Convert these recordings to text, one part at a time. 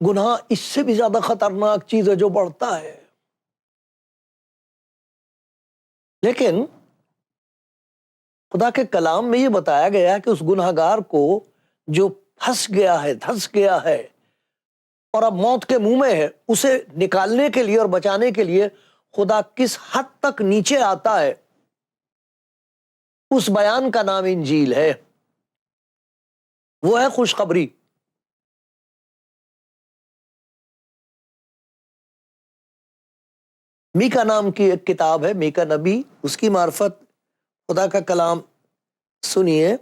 گناہ اس سے بھی زیادہ خطرناک چیز ہے جو بڑھتا ہے. لیکن خدا کے کلام میں یہ بتایا گیا کہ اس گناہ گار کو جو پھنس گیا ہے، دھنس گیا ہے اور اب موت کے منہ میں ہے، اسے نکالنے کے لیے اور بچانے کے لیے خدا کس حد تک نیچے آتا ہے، اس بیان کا نام انجیل ہے. وہ ہے خوشخبری. میکا نام کی ایک کتاب ہے، میکا نبی، اس کی معرفت خدا کا کلام سنیے.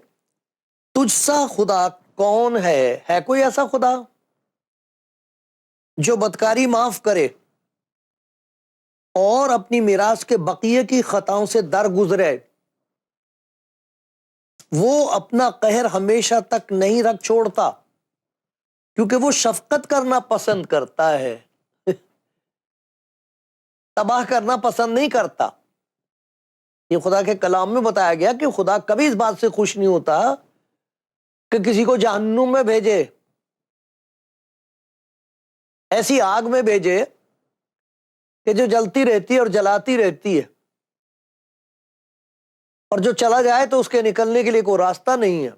تجھ سا خدا کون ہے کوئی ایسا خدا جو بدکاری معاف کرے اور اپنی میراث کے بقیے کی خطاؤں سے درگزرے؟ وہ اپنا قہر ہمیشہ تک نہیں رکھ چھوڑتا کیونکہ وہ شفقت کرنا پسند کرتا ہے، تباہ کرنا پسند نہیں کرتا. یہ خدا کے کلام میں بتایا گیا کہ خدا کبھی اس بات سے خوش نہیں ہوتا کہ کسی کو جہنم میں بھیجے، ایسی آگ میں بھیجے کہ جو جلتی رہتی ہے اور جلاتی رہتی ہے، اور جو چلا جائے تو اس کے نکلنے کے لیے کوئی راستہ نہیں ہے.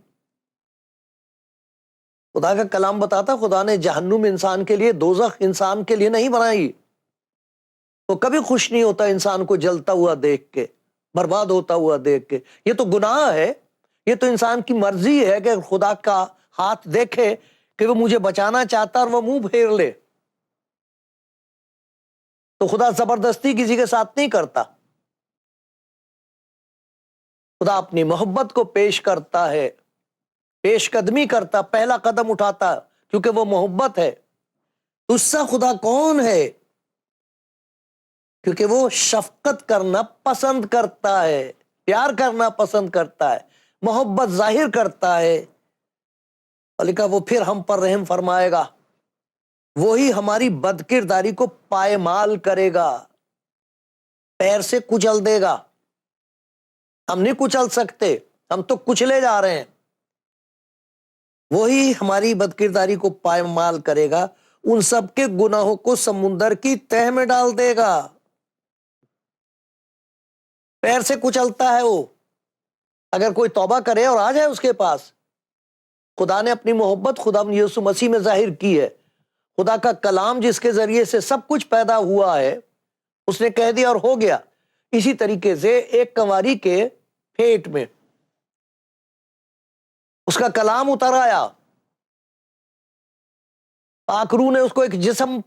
خدا کا کلام بتاتا خدا نے جہنم انسان کے لیے، دوزخ انسان کے لیے نہیں بنائی. وہ کبھی خوش نہیں ہوتا انسان کو جلتا ہوا دیکھ کے، برباد ہوتا ہوا دیکھ کے. یہ تو گناہ ہے، یہ تو انسان کی مرضی ہے کہ خدا کا ہاتھ دیکھے کہ وہ مجھے بچانا چاہتا اور وہ منہ پھیر لے. تو خدا زبردستی کسی کے ساتھ نہیں کرتا. خدا اپنی محبت کو پیش کرتا ہے، پیش قدمی کرتا، پہلا قدم اٹھاتا کیونکہ وہ محبت ہے. اس سے خدا کون ہے؟ کیونکہ وہ شفقت کرنا پسند کرتا ہے، پیار کرنا پسند کرتا ہے، محبت ظاہر کرتا ہے. اور لکھا وہ پھر ہم پر رحم فرمائے گا، وہی ہماری بدکرداری کو پائمال کرے گا، پیر سے کچل دے گا. ہم نہیں کچل سکتے، ہم تو کچلے جا رہے ہیں. وہی ہماری بدکرداری کو پائمال کرے گا، ان سب کے گناہوں کو سمندر کی تہ میں ڈال دے گا. پیر سے کچلتا ہے وہ. اگر کوئی توبہ کرے اور آ جائے اس کے پاس، خدا نے اپنی محبت خدا یسوع مسیح میں ظاہر کی ہے. خدا کا کلام جس کے ذریعے سے سب کچھ پیدا ہوا ہے، اس نے کہہ دیا اور ہو گیا. اسی طریقے سے ایک کنواری کے پیٹ میں اس کا کلام اتر آیا، پاک روح نے اس کو ایک جسم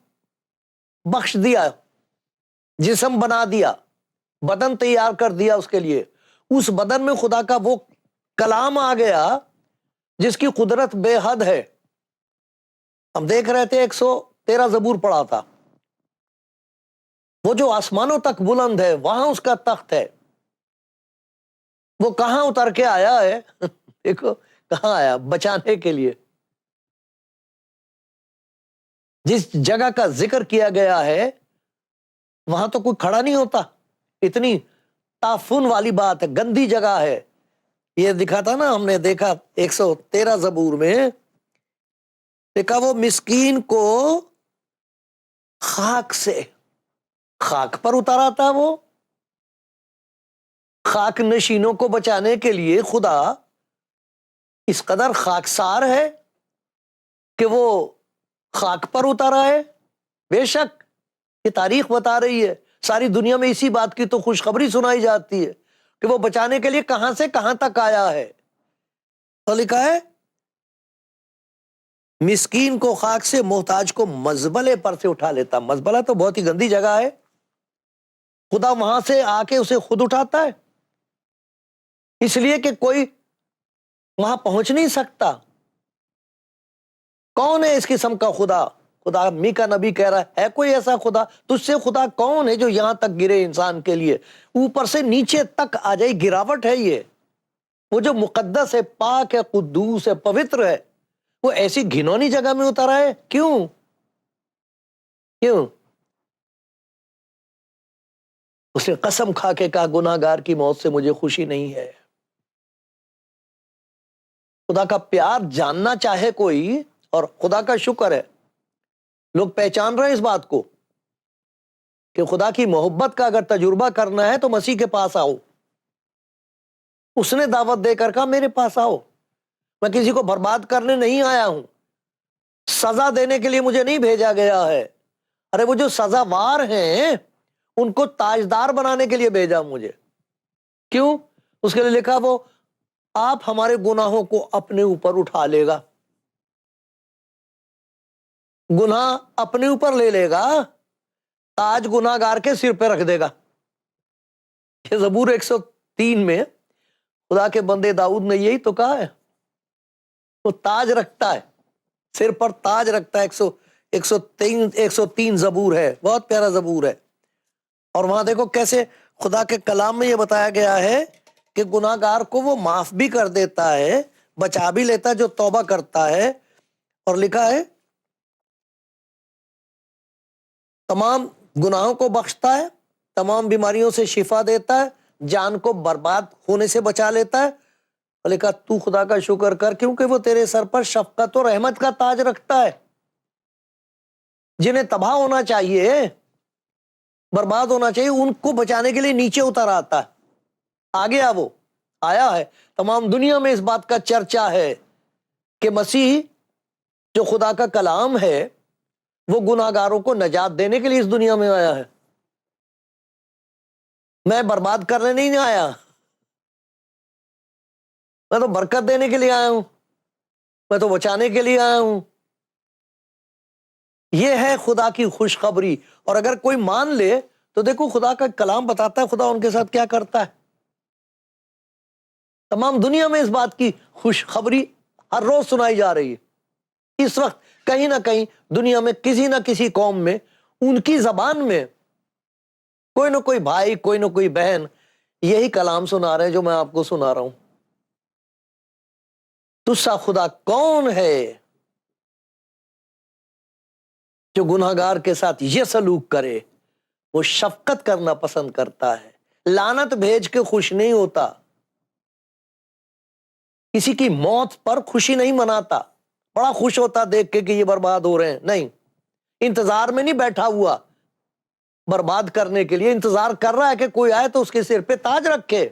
بخش دیا، جسم بنا دیا، بدن تیار کر دیا اس کے لیے. اس بدن میں خدا کا وہ کلام آ گیا جس کی قدرت بے حد ہے. ہم دیکھ رہے تھے 113 زبور پڑھا تھا. وہ جو آسمانوں تک بلند ہے وہاں اس کا تخت ہے. وہ کہاں اتر کے آیا ہے؟ دیکھو کہاں آیا، بچانے کے لیے. جس جگہ کا ذکر کیا گیا ہے وہاں تو کوئی کھڑا نہیں ہوتا. اتنی تعفن والی بات ہے، گندی جگہ ہے. یہ دکھا تھا نا، ہم نے دیکھا 113 زبور میں، دیکھا وہ مسکین کو خاک سے، خاک پر اتارا تھا. وہ خاک نشینوں کو بچانے کے لیے خدا اس قدر خاکسار ہے کہ وہ خاک پر اتارا ہے. بے شک یہ تاریخ بتا رہی ہے، ساری دنیا میں اسی بات کی تو خوشخبری سنائی جاتی ہے کہ وہ بچانے کے لیے کہاں سے کہاں تک آیا ہے. تو لکھا ہے مسکین کو خاک سے، محتاج کو مزبلے پر سے اٹھا لیتا. مزبلہ تو بہت ہی گندی جگہ ہے، خدا وہاں سے آ کے اسے خود اٹھاتا ہے، اس لیے کہ کوئی وہاں پہنچ نہیں سکتا. کون ہے اس قسم کا خدا؟ خدا میکا نبی کہہ رہا ہے کوئی ایسا خدا؟ تجھ سے خدا کون ہے جو یہاں تک گرے انسان کے لیے، اوپر سے نیچے تک آ جائے. گراوٹ ہے یہ. وہ جو مقدس ہے، پاک ہے، قدوس ہے، پوتر ہے، وہ ایسی گھنونی جگہ میں اترا ہے. کیوں؟ اس نے قسم کھا کے کہا گناہ گار کی موت سے مجھے خوشی نہیں ہے. خدا کا پیار جاننا چاہے کوئی، اور خدا کا شکر ہے لوگ پہچان رہے ہیں اس بات کو کہ خدا کی محبت کا اگر تجربہ کرنا ہے تو مسیح کے پاس آؤ. اس نے دعوت دے کر کہا میرے پاس آؤ. میں کسی کو برباد کرنے نہیں آیا ہوں، سزا دینے کے لیے مجھے نہیں بھیجا گیا ہے. ارے وہ جو سزاوار ہیں ان کو تاجدار بنانے کے لیے بھیجا مجھے. کیوں؟ اس کے لیے لکھا وہ آپ ہمارے گناہوں کو اپنے اوپر اٹھا لے گا، گناہ اپنے اوپر لے لے گا، تاج گناہ گار کے سر پہ رکھ دے گا. یہ زبور 103 میں خدا کے بندے داؤد نے یہی تو کہا ہے. وہ تاج رکھتا ہے، سر پر تاج رکھتا ہے. 103 زبور ہے، بہت پیارا زبور ہے. اور وہاں دیکھو کیسے خدا کے کلام میں یہ بتایا گیا ہے کہ گناہ گار کو وہ معاف بھی کر دیتا ہے، بچا بھی لیتا ہے جو توبہ کرتا ہے. اور لکھا ہے تمام گناہوں کو بخشتا ہے، تمام بیماریوں سے شفا دیتا ہے، جان کو برباد ہونے سے بچا لیتا ہے. اور لکھا تو خدا کا شکر کر کیونکہ وہ تیرے سر پر شفقت اور رحمت کا تاج رکھتا ہے. جنہیں تباہ ہونا چاہیے، برباد ہونا چاہیے، ان کو بچانے کے لیے نیچے اتر آتا ہے. آگے وہ آیا ہے. تمام دنیا میں اس بات کا چرچا ہے کہ مسیح جو خدا کا کلام ہے وہ گناہ گاروں کو نجات دینے کے لیے اس دنیا میں آیا ہے. میں برباد کرنے نہیں آیا، میں تو برکت دینے کے لیے آیا ہوں، میں تو بچانے کے لیے آیا ہوں. یہ ہے خدا کی خوشخبری. اور اگر کوئی مان لے تو دیکھو خدا کا کلام بتاتا ہے خدا ان کے ساتھ کیا کرتا ہے. تمام دنیا میں اس بات کی خوشخبری ہر روز سنائی جا رہی ہے. اس وقت کہیں نہ کہیں دنیا میں کسی نہ کسی قوم میں ان کی زبان میں کوئی نہ کوئی بھائی، کوئی نہ کوئی بہن یہی کلام سنا رہے ہیں جو میں آپ کو سنا رہا ہوں. تجھ سا خدا کون ہے جو گناہ گار کے ساتھ یہ سلوک کرے؟ وہ شفقت کرنا پسند کرتا ہے، لعنت بھیج کے خوش نہیں ہوتا، کسی کی موت پر خوشی نہیں مناتا، بڑا خوش ہوتا دیکھ کے کہ یہ برباد ہو رہے ہیں. نہیں، انتظار میں نہیں بیٹھا ہوا برباد کرنے کے لیے، انتظار کر رہا ہے کہ کوئی آئے تو اس کے سر پہ تاج رکھے.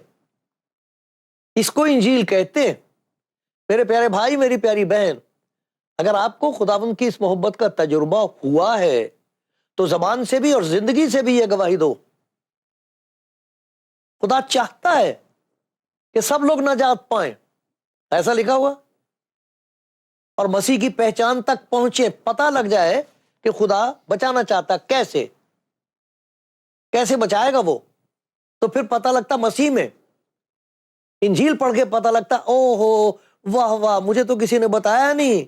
اس کو انجیل کہتے ہیں. میرے پیارے بھائی، میری پیاری بہن، اگر آپ کو خداوند کی اس محبت کا تجربہ ہوا ہے تو زبان سے بھی اور زندگی سے بھی یہ گواہی دو. خدا چاہتا ہے کہ سب لوگ نجات پائیں، ایسا لکھا ہوا، اور مسیح کی پہچان تک پہنچے، پتہ لگ جائے کہ خدا بچانا چاہتا. کیسے بچائے گا وہ؟ تو پھر پتہ لگتا مسیح میں. انجیل پڑھ کے پتہ لگتا او ہو واہ واہ، مجھے تو کسی نے بتایا نہیں.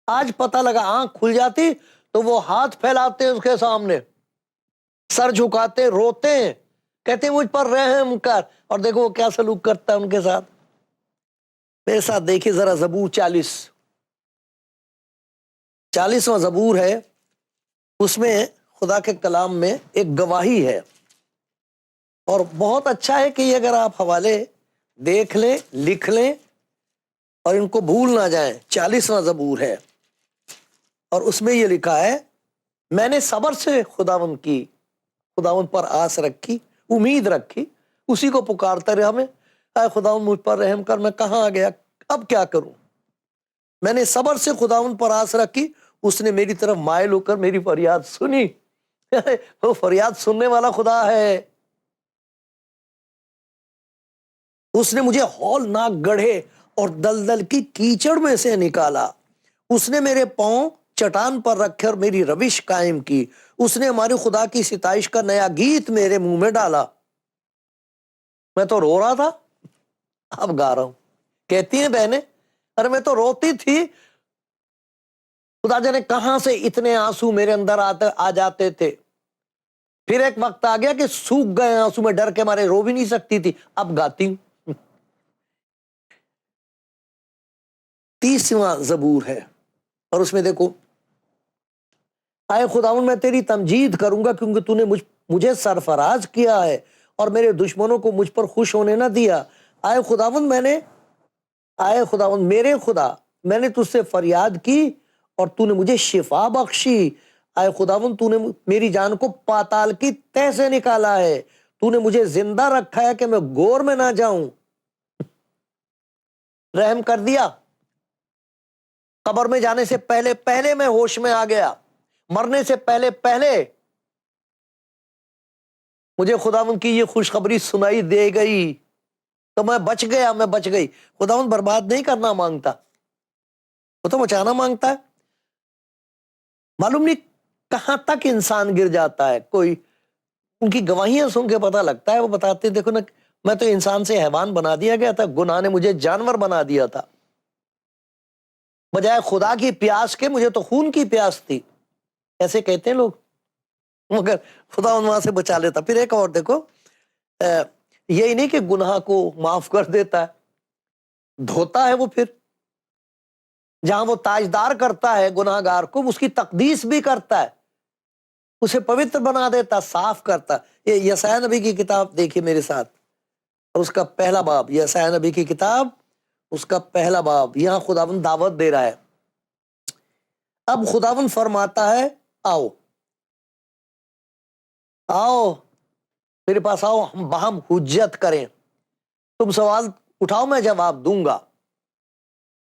آج پتہ لگا، آنکھ کھل جاتی تو وہ ہاتھ پھیلاتے ہیں اس کے سامنے، سر جھکاتے، روتے ہیں، کہتے ہیں مجھ پر رحم کر. اور دیکھو وہ کیا سلوک کرتا ہے ان کے ساتھ. میرے ساتھ دیکھیے ذرا زبور 40واں زبور ہے. اس میں خدا کے کلام میں ایک گواہی ہے، اور بہت اچھا ہے کہ یہ اگر آپ حوالے دیکھ لیں، لکھ لیں اور ان کو بھول نہ جائیں. 40واں زبور ہے اور اس میں یہ لکھا ہے میں نے صبر سے خداوند پر آس رکھی، امید رکھی، اسی کو پکارتا رہا میں، اے خداوند مجھ پر رحم کر، میں کہاں آ گیا، اب کیا کروں. میں نے صبر سے خداوند پر آس رکھی، اس نے میری طرف مائل ہو کر میری فریاد سنی. وہ فریاد سننے والا خدا ہے. اس نے مجھے ہولناک گڑھے اور دلدل کی کیچڑ میں سے نکالا. اس نے میرے پاؤں چٹان پر رکھے اور میری روش قائم کی. اس نے ہمارے خدا کی ستائش کا نیا گیت میرے منہ میں ڈالا. میں تو رو رہا تھا، اب گا رہا ہوں. کہتی ہیں بہنیں، ارے میں تو روتی تھی، خدا جانے کہاں سے اتنے آنسو میرے اندر آ جاتے تھے. پھر ایک وقت آ گیا کہ سوکھ گئے آنسو، میں ڈر کے مارے رو بھی نہیں سکتی تھی، اب گاتی ہوں. 30واں زبور ہے اور اس میں دیکھو، اے خداوند میں تیری تمجید کروں گا کیونکہ تو نے مجھے سرفراز کیا ہے اور میرے دشمنوں کو مجھ پر خوش ہونے نہ دیا. اے خداوند میرے خدا، میں نے تجھ سے فریاد کی اور تو نے مجھے شفا بخشی. آئے خداوند تو نے میری جان کو پاتال کی تہ سے نکالا ہے، تو نے مجھے زندہ رکھا ہے کہ میں گور میں نہ جاؤں۔ رحم کر دیا، قبر میں جانے سے پہلے پہلے میں ہوش میں آ گیا، مرنے سے پہلے پہلے مجھے خداوند کی یہ خوشخبری سنائی دے گئی تو میں بچ گیا، میں بچ گئی۔ خداوند برباد نہیں کرنا مانگتا، وہ تو بچانا مانگتا ہے۔ معلوم نہیں کہاں تک انسان گر جاتا ہے، کوئی ان کی گواہیاں سن کے پتہ لگتا ہے، وہ بتاتے دیکھو نا، میں تو انسان سے حیوان بنا دیا گیا تھا، گناہ نے مجھے جانور بنا دیا تھا، بجائے خدا کی پیاس کے مجھے تو خون کی پیاس تھی، ایسے کہتے ہیں لوگ، مگر خدا وہاں سے بچا لیتا۔ پھر ایک اور دیکھو، یہی نہیں کہ گناہ کو معاف کر دیتا ہے، دھوتا ہے وہ، پھر جہاں وہ تاجدار کرتا ہے گناہ گار کو، اس کی تقدیس بھی کرتا ہے، اسے پوتر بنا دیتا، صاف کرتا۔ یہ یسایا نبی کی کتاب دیکھیے میرے ساتھ، اور اس کا پہلا باب، یسایا نبی کی کتاب اس کا پہلا باب، یہاں خداوند دعوت دے رہا ہے۔ اب خداوند فرماتا ہے آؤ آؤ میرے پاس آؤ، ہم باہم حجت کریں، تم سوال اٹھاؤ میں جواب دوں گا۔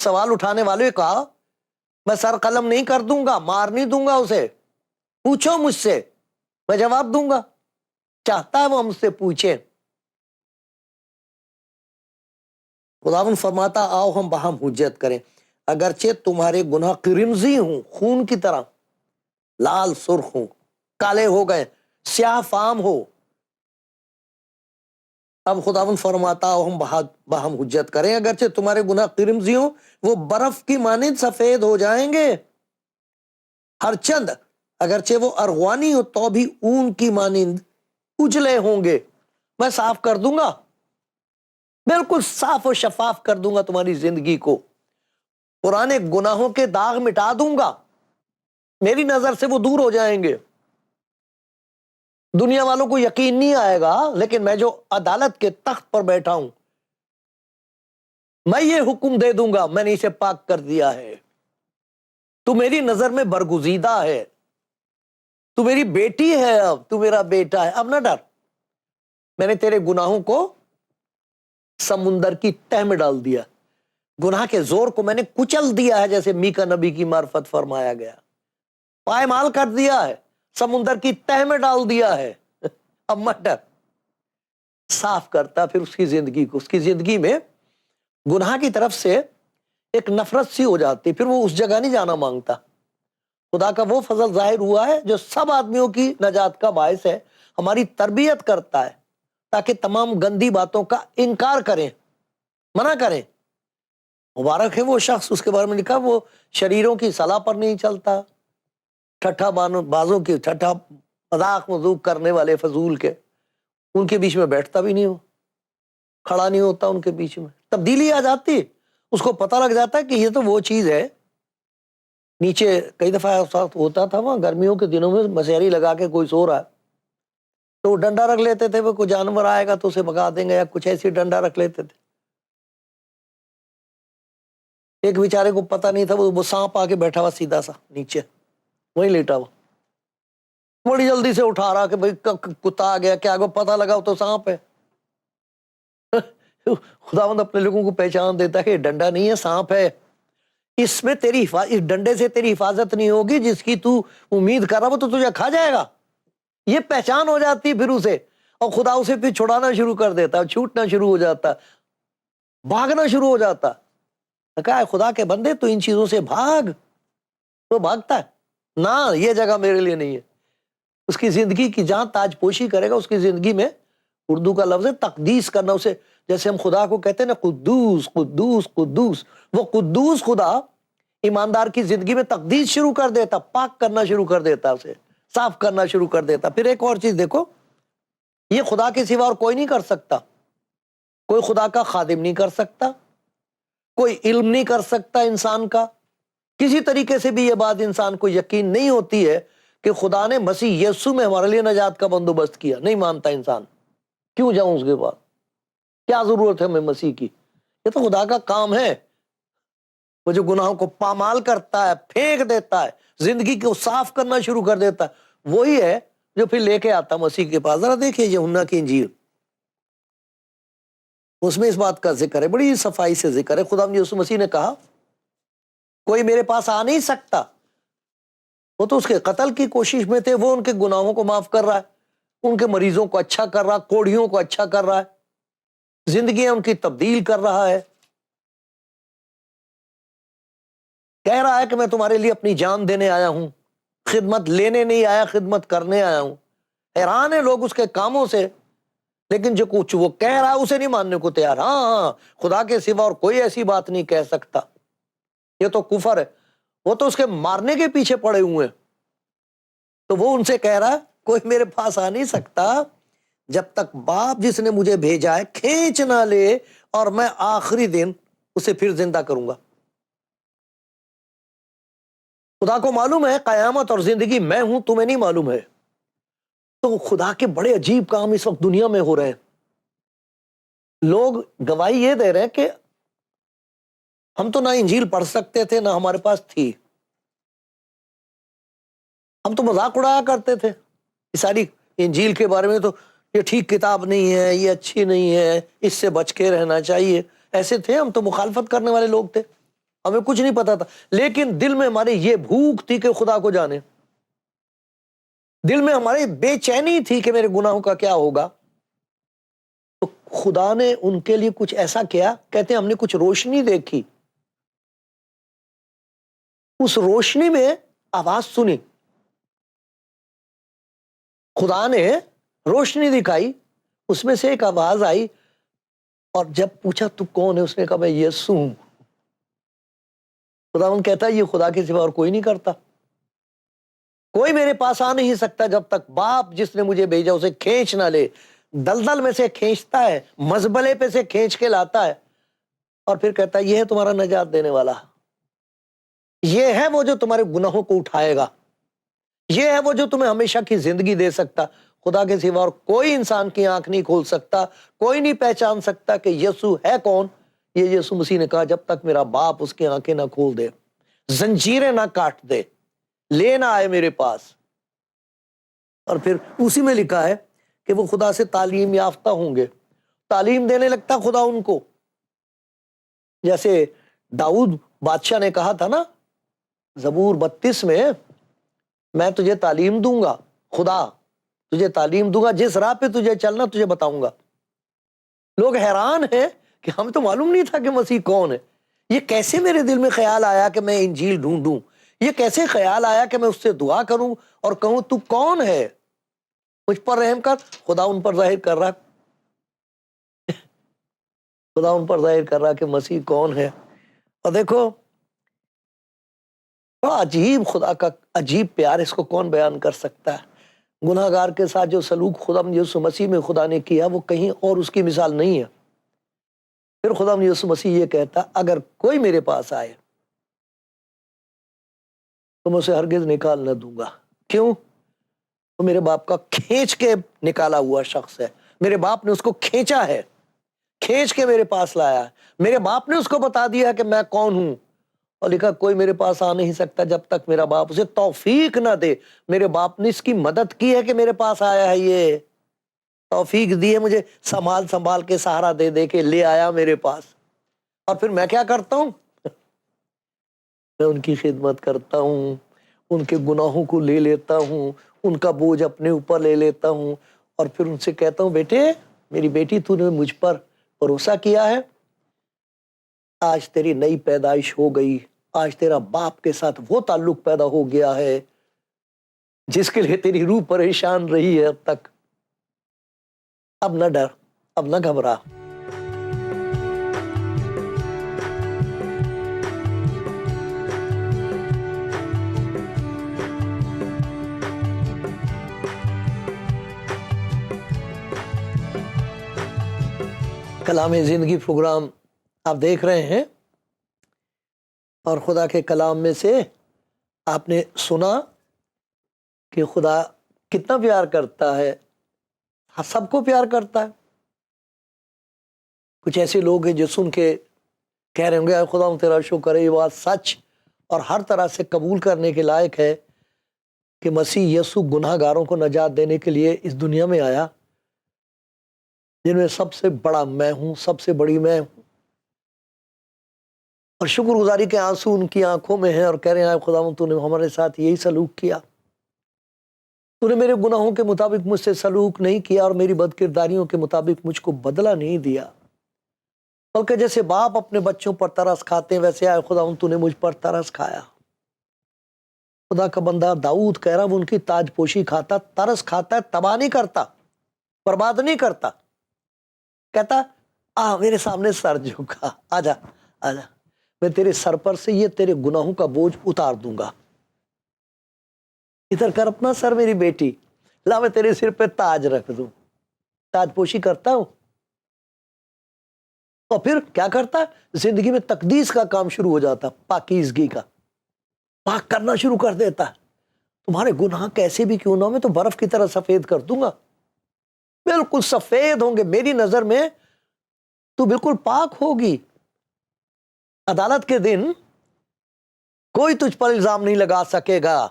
سوال اٹھانے والے کہا میں سر قلم نہیں کر دوں گا، مار نہیں دوں گا اسے، پوچھو مجھ سے میں جواب دوں گا۔ چاہتا ہے وہ ہم سے پوچھے۔ خداوند فرماتا آؤ ہم باہم حجت کریں، اگرچہ تمہارے گناہ قرمزی ہوں، خون کی طرح، لال سرخ ہوں، کالے ہو گئے، سیاہ فام ہو۔ اب خداوند فرماتا آؤ ہم باہم حجت کریں، اگرچہ تمہارے گناہ قرمزی ہوں، وہ برف کی مانند سفید ہو جائیں گے۔ ہر چند اگرچہ وہ ارغوانی ہو تو بھی اون کی مانند اجلے ہوں گے۔ میں صاف کر دوں گا، بالکل صاف و شفاف کر دوں گا تمہاری زندگی کو، پرانے گناہوں کے داغ مٹا دوں گا، میری نظر سے وہ دور ہو جائیں گے۔ دنیا والوں کو یقین نہیں آئے گا، لیکن میں جو عدالت کے تخت پر بیٹھا ہوں، میں یہ حکم دے دوں گا، میں نے اسے پاک کر دیا ہے، تو میری نظر میں برگزیدہ ہے، تو میری بیٹی ہے، اب تو میرا بیٹا ہے، اب نہ ڈر، میں نے تیرے گناہوں کو سمندر کی تہ میں ڈال دیا، گناہ کے زور کو میں نے کچل دیا ہے، جیسے میکا نبی کی معرفت فرمایا گیا، پائمال کر دیا ہے، سمندر کی تہ میں ڈال دیا ہے، اب مت ڈر۔ صاف کرتا پھر اس کی زندگی کو، اس کی زندگی میں گناہ کی طرف سے ایک نفرت سی ہو جاتی، پھر وہ اس جگہ نہیں جانا مانگتا۔ خدا کا وہ فضل ظاہر ہوا ہے جو سب آدمیوں کی نجات کا باعث ہے، ہماری تربیت کرتا ہے تاکہ تمام گندی باتوں کا انکار کریں، منع کریں۔ مبارک ہے وہ شخص، اس کے بارے میں لکھا، وہ شریروں کی صلاح پر نہیں چلتا، ٹھٹھا بازوں کی ٹھٹھا مذاق مذوق کرنے والے فضول کے، ان کے بیچ میں بیٹھتا بھی نہیں ہو، کھڑا نہیں ہوتا ان کے بیچ میں، تبدیلی آ جاتی، اس کو پتہ لگ جاتا ہے کہ یہ تو وہ چیز ہے۔ نیچے کئی دفعہ ہوتا تھا، وہاں گرمیوں کے دنوں میں مسہری لگا کے کوئی سو رہا ہے تو وہ ڈنڈا رکھ لیتے تھے، وہ کوئی جانور آئے گا تو اسے بھگا دیں گے، یا کچھ ایسی ڈنڈا رکھ لیتے تھے۔ ایک بیچارے کو پتہ نہیں تھا، وہ سانپ آ کے بیٹھا ہوا سیدھا سا نیچے، وہیں لیٹا ہوا، بڑی جلدی سے اٹھا رہا کہ بھئی کتا آ گیا، کیا پتہ لگا وہ تو سانپ ہے۔ خداوند اپنے لوگوں کو پہچان دیتا ہے کہ یہ ڈنڈا نہیں ہے، سانپ ہے، اس میں تیری اس ڈنڈے سے تیری حفاظت نہیں ہوگی، جس کی تو امید کر رہا وہ تو تجھے کھا جائے گا۔ یہ پہچان ہو جاتی پھر اسے، اور خدا اسے پھر چھڑانا شروع کر دیتا، چھوٹنا شروع ہو جاتا، بھاگنا شروع ہو جاتا۔ کہا ہے خدا کے بندے تو ان چیزوں سے بھاگ، تو بھاگتا ہے نہ، یہ جگہ میرے لیے نہیں ہے۔ اس کی زندگی کی جہاں تاج پوشی کرے گا، اس کی زندگی میں اردو کا لفظ ہے تقدیس کرنا، اسے جیسے ہم خدا کو کہتے ہیں نا قدوس قدوس قدوس، وہ قدوس خدا ایماندار کی زندگی میں تقدیس شروع کر دیتا، پاک کرنا شروع کر دیتا، اسے صاف کرنا شروع کر دیتا۔ پھر ایک اور چیز دیکھو، یہ خدا کے سوا اور کوئی نہیں کر سکتا، کوئی خدا کا خادم نہیں کر سکتا، کوئی علم نہیں کر سکتا انسان کا، کسی طریقے سے بھی یہ بات انسان کو یقین نہیں ہوتی ہے کہ خدا نے مسیح یسوع میں ہمارے لیے نجات کا بندوبست کیا، نہیں مانتا انسان، کیوں جاؤں اس کے بعد، کیا ضرورت ہے ہمیں مسیح کی، یہ تو خدا کا کام ہے۔ وہ جو گناہوں کو پامال کرتا ہے، پھینک دیتا ہے، زندگی کو صاف کرنا شروع کر دیتا ہے، وہی ہے جو پھر لے کے آتا مسیح کے پاس۔ ذرا دیکھیے یوحنا کی انجیل، اس میں اس بات کا ذکر ہے، بڑی صفائی سے ذکر ہے۔ خدا یسوع مسیح نے کہا کوئی میرے پاس آ نہیں سکتا، وہ تو اس کے قتل کی کوشش میں تھے، وہ ان کے گناہوں کو معاف کر رہا ہے، ان کے مریضوں کو اچھا کر رہا ہے، کوڑھیوں کو اچھا کر رہا ہے، زندگیاں ان کی تبدیل کر رہا ہے، کہہ رہا ہے کہ میں تمہارے لیے اپنی جان دینے آیا ہوں، خدمت لینے نہیں آیا، خدمت کرنے آیا ہوں۔ حیران ہیں لوگ اس کے کاموں سے، لیکن جو کچھ وہ کہہ رہا ہے اسے نہیں ماننے کو تیار۔ ہاں خدا کے سوا اور کوئی ایسی بات نہیں کہہ سکتا، یہ تو کفر ہے۔ وہ تو اس کے مارنے کے پیچھے پڑے ہوئے ہیں، تو وہ ان سے کہہ رہا ہے کوئی میرے پاس آ نہیں سکتا جب تک باپ جس نے مجھے بھیجا ہے کھینچ نہ لے، اور میں آخری دن اسے پھر زندہ کروں گا۔ خدا کو معلوم ہے قیامت اور زندگی میں ہوں، تمہیں نہیں معلوم ہے۔ تو خدا کے بڑے عجیب کام اس وقت دنیا میں ہو رہے ہیں۔ لوگ گواہی یہ دے رہے ہیں کہ ہم تو نہ انجیل پڑھ سکتے تھے، نہ ہمارے پاس تھی، ہم تو مذاق اڑایا کرتے تھے یہ ساری انجیل کے بارے میں، تو یہ ٹھیک کتاب نہیں ہے، یہ اچھی نہیں ہے، اس سے بچ کے رہنا چاہیے۔ ایسے تھے ہم، تو مخالفت کرنے والے لوگ تھے، ہمیں کچھ نہیں پتا تھا، لیکن دل میں ہمارے یہ بھوک تھی کہ خدا کو جانے، دل میں ہماری بے چینی تھی کہ میرے گناہوں کا کیا ہوگا۔ تو خدا نے ان کے لیے کچھ ایسا کیا، کہتے ہیں ہم نے کچھ روشنی دیکھی، اس روشنی میں آواز سنی، خدا نے روشنی دکھائی، اس میں سے ایک آواز آئی، اور جب پوچھا تو کون ہے، اس نے کہا میں یسوع ہوں۔ خداوند کہتا ہے یہ خدا کے سوا اور کوئی نہیں کرتا، کوئی میرے پاس آ نہیں سکتا جب تک باپ جس نے مجھے بھیجا اسے کھینچ نہ لے۔ دلدل میں سے کھینچتا ہے، مزبلے پہ سے کھینچ کے لاتا ہے، اور پھر کہتا ہے یہ ہے تمہارا نجات دینے والا، یہ ہے وہ جو تمہارے گناہوں کو اٹھائے گا، یہ ہے وہ جو تمہیں ہمیشہ کی زندگی دے سکتا۔ خدا کے سوا اور کوئی انسان کی آنکھ نہیں کھول سکتا، کوئی نہیں پہچان سکتا کہ یسوع ہے کون۔ یہ یسوع مسیح نے کہا جب تک میرا باپ اس کی آنکھیں نہ کھول دے، زنجیریں نہ کاٹ دے، لے نہ آئے میرے پاس۔ اور پھر اسی میں لکھا ہے کہ وہ خدا سے تعلیم یافتہ ہوں گے، تعلیم دینے لگتا خدا ان کو، جیسے داؤد بادشاہ نے کہا تھا نا زبور 32 میں، میں تجھے تعلیم دوں گا، خدا تجھے تعلیم دوں گا، جس راہ پہ تجھے چلنا تجھے بتاؤں گا۔ لوگ حیران ہیں کہ ہمیں تو معلوم نہیں تھا کہ مسیح کون ہے، یہ کیسے میرے دل میں خیال آیا کہ میں انجیل ڈھونڈوں، یہ کیسے خیال آیا کہ میں اس سے دعا کروں اور کہوں تو کون ہے، مجھ پر رحم کر۔ خدا ان پر ظاہر کر رہا، خدا ان پر ظاہر کر رہا کہ مسیح کون ہے۔ اور دیکھو بڑا عجیب خدا کا عجیب پیار، اس کو کون بیان کر سکتا ہے۔ گناہ گار کے ساتھ جو سلوک خدا یسوع مسیح میں خدا نے کیا وہ کہیں اور اس کی مثال نہیں ہے۔ پھر خدا یسوع مسیح یہ کہتا اگر کوئی میرے پاس آئے تو میں اسے ہرگز نکال نہ دوں گا۔ کیوں؟ وہ میرے باپ کا کھینچ کے نکالا ہوا شخص ہے، میرے باپ نے اس کو کھینچا ہے، کھینچ کے میرے پاس لایا ہے، میرے باپ نے اس کو بتا دیا کہ میں کون ہوں، اور لکھا کوئی میرے پاس آ نہیں سکتا جب تک میرا باپ اسے توفیق نہ دے۔ میرے باپ نے اس کی مدد کی ہے کہ میرے پاس آیا ہے، یہ توفیق دی ہے، مجھے سنبھال کے سہارا دے دے کے لے آیا میرے پاس۔ اور پھر میں کیا کرتا ہوں؟ میں ان کی خدمت کرتا ہوں، ان کے گناہوں کو لے لیتا ہوں، ان کا بوجھ اپنے اوپر لے لیتا ہوں، اور پھر ان سے کہتا ہوں بیٹے میری بیٹی تو نے مجھ پر بھروسہ کیا ہے، آج تیری نئی پیدائش ہو گئی، آج تیرا باپ کے ساتھ وہ تعلق پیدا ہو گیا ہے جس کے لیے تیری روح پریشان رہی ہے اب تک۔ اب نہ ڈر، اب نہ گھبرا۔ کلام زندگی پروگرام آپ دیکھ رہے ہیں، اور خدا کے کلام میں سے آپ نے سنا کہ خدا کتنا پیار کرتا ہے، سب کو پیار کرتا ہے۔ کچھ ایسے لوگ ہیں جو سن کے کہہ رہے ہوں گے اے خدا تیرا شکر ہے یہ بات سچ اور ہر طرح سے قبول کرنے کے لائق ہے کہ مسیح یسوع گناہ گاروں کو نجات دینے کے لیے اس دنیا میں آیا، جن میں سب سے بڑا میں ہوں، سب سے بڑی میں ہوں۔ اور شکر گزاری کے آنسو ان کی آنکھوں میں ہیں اور کہہ رہے ہیں، خداوند تو نے ہمارے ساتھ یہی سلوک کیا، تو نے میرے گناہوں کے مطابق مجھ سے سلوک نہیں کیا اور میری بد کرداریوں کے مطابق مجھ کو بدلہ نہیں دیا، بلکہ جیسے باپ اپنے بچوں پر ترس کھاتے ہیں ویسے آئے خداوند تو نے مجھ پر ترس کھایا۔ خدا کا بندہ داؤد کہہ رہا وہ ان کی تاج پوشی کھاتا، ترس کھاتا ہے، تباہ نہیں کرتا، برباد نہیں کرتا، کہتا میرے سامنے سر جھکا، آجا آجا، میں تیرے سر پر سے یہ تیرے گناہوں کا بوجھ اتار دوں گا، ادھر کر اپنا سر میری بیٹی، لا میں تیرے سر پہ تاج رکھ دوں، تاج پوشی کرتا ہوں۔ اور پھر کیا کرتا ہے؟ زندگی میں تقدیس کا کام شروع ہو جاتا، پاکیزگی کا، پاک کرنا شروع کر دیتا ہے۔ تمہارے گناہ کیسے بھی کیوں نہ ہو، میں تو برف کی طرح سفید کر دوں گا، بالکل سفید ہوں گے میری نظر میں، تو بالکل پاک ہوگی۔ عدالت کے دن کوئی تجھ پر الزام نہیں لگا سکے گا،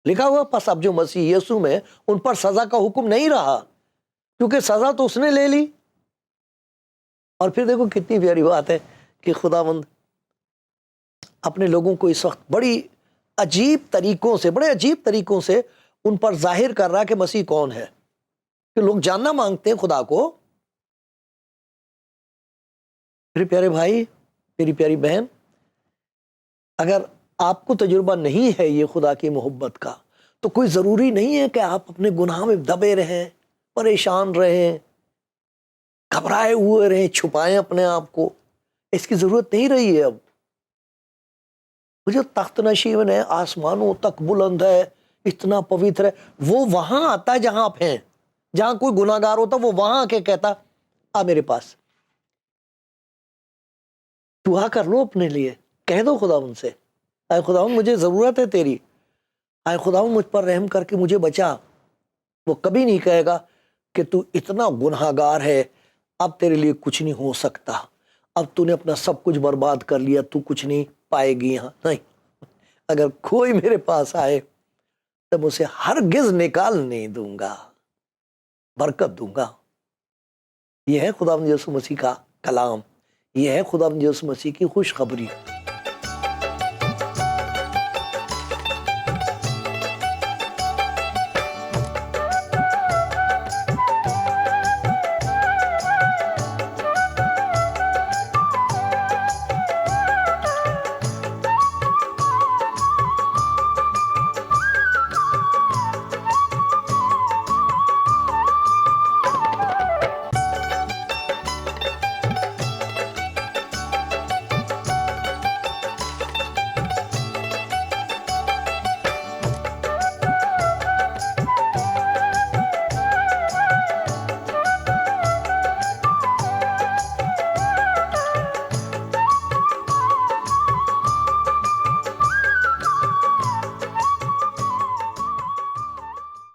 لکھا ہوا پس اب جو مسیح یسوع میں ان پر سزا کا حکم نہیں رہا، کیونکہ سزا تو اس نے لے لی۔ اور پھر دیکھو کتنی پیاری بات ہے کہ خداوند اپنے لوگوں کو اس وقت بڑے عجیب طریقوں سے ان پر ظاہر کر رہا کہ مسیح کون ہے، کہ لوگ جاننا مانگتے ہیں خدا کو۔ میرے پیارے بھائی، میری پیاری بہن، اگر آپ کو تجربہ نہیں ہے یہ خدا کی محبت کا، تو کوئی ضروری نہیں ہے کہ آپ اپنے گناہ میں دبے رہیں، پریشان رہیں، گھبرائے ہوئے رہیں، چھپائیں اپنے آپ کو، اس کی ضرورت نہیں رہی ہے اب۔ وہ جو تخت نشین ہے، آسمانوں تک بلند ہے، اتنا پوتر ہے، وہ وہاں آتا ہے جہاں آپ ہیں، جہاں کوئی گناہ گار ہوتا وہ وہاں آ کے کہتا آ میرے پاس، دعا کر لو اپنے لیے، کہہ دو خداوند سے، اے خداوند مجھے ضرورت ہے تیری، اے خداوند مجھ پر رحم کر کے مجھے بچا۔ وہ کبھی نہیں کہے گا کہ تو اتنا گناہ گار ہے، اب تیرے لیے کچھ نہیں ہو سکتا، اب تو نے اپنا سب کچھ برباد کر لیا، تو کچھ نہیں پائے گی یہاں، نہیں۔ اگر کوئی میرے پاس آئے تو میں اسے ہرگز نکال نہیں دوں گا، برکت دوں گا۔ یہ ہے خداوند یسوع مسیح کا کلام، یہ ہے خداوند یسوع مسیح کی خوشخبری۔